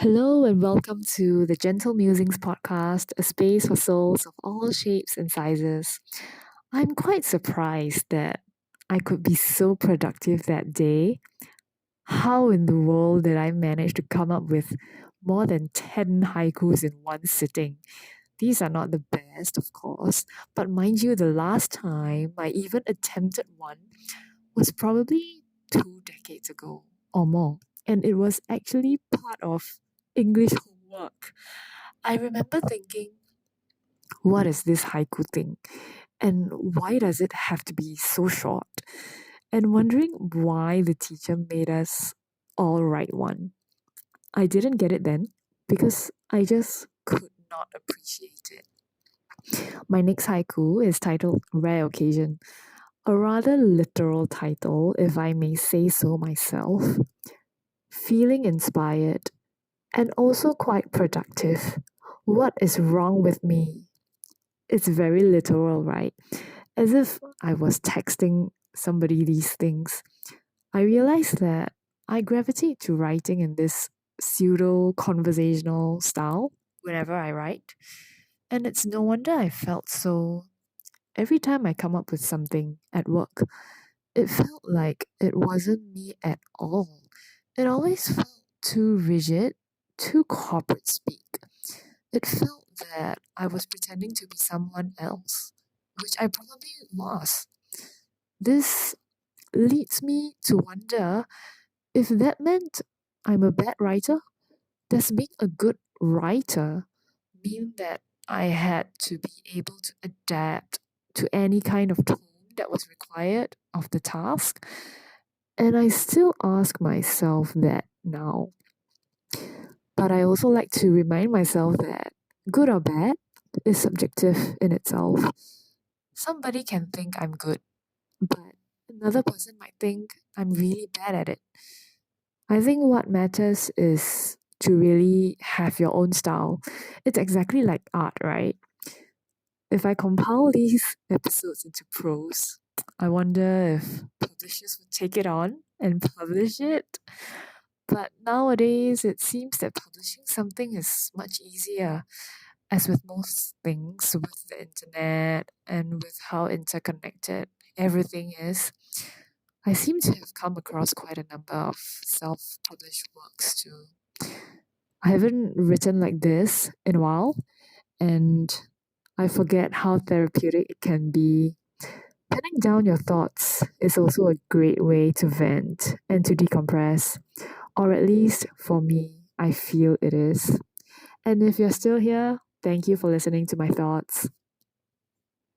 Hello and welcome to the Gentle Musings podcast, a space for souls of all shapes and sizes. I'm quite surprised that I could be so productive that day. How in the world did I manage to come up with more than 10 haikus in one sitting? These are not the best, of course, but mind you, the last time I even attempted one was probably 2 decades ago or more. And it was actually part of English homework. I remember thinking, what is this haiku thing? And why does it have to be so short? And wondering why the teacher made us all write one. I didn't get it then because I just could not appreciate it. My next haiku is titled Rare Occasion, a rather literal title, if I may say so myself. Feeling inspired and also quite productive. What is wrong with me? It's very literal, right? As if I was texting somebody these things. I realized that I gravitate to writing in this pseudo conversational style whenever I write. And it's no wonder I felt so every time I come up with something at work. It felt like it wasn't me at all. It always felt too rigid, too corporate speak. It felt that I was pretending to be someone else, which I probably was. This leads me to wonder if that meant I'm a bad writer. Does being a good writer mean that I had to be able to adapt to any kind of tone that was required of the task? And I still ask myself that now. But I also like to remind myself that good or bad is subjective in itself. Somebody can think I'm good, but another person might think I'm really bad at it. I think what matters is to really have your own style. It's exactly like art, right? If I compile these episodes into prose, I wonder if publishers would take it on and publish it. But nowadays, it seems that publishing something is much easier, as with most things, with the internet and with how interconnected everything is. I seem to have come across quite a number of self published works too. I haven't written like this in a while, and I forget how therapeutic it can be. Penning down your thoughts is also a great way to vent and to decompress, or at least for me, I feel it is. And if you're still here, thank you for listening to my thoughts.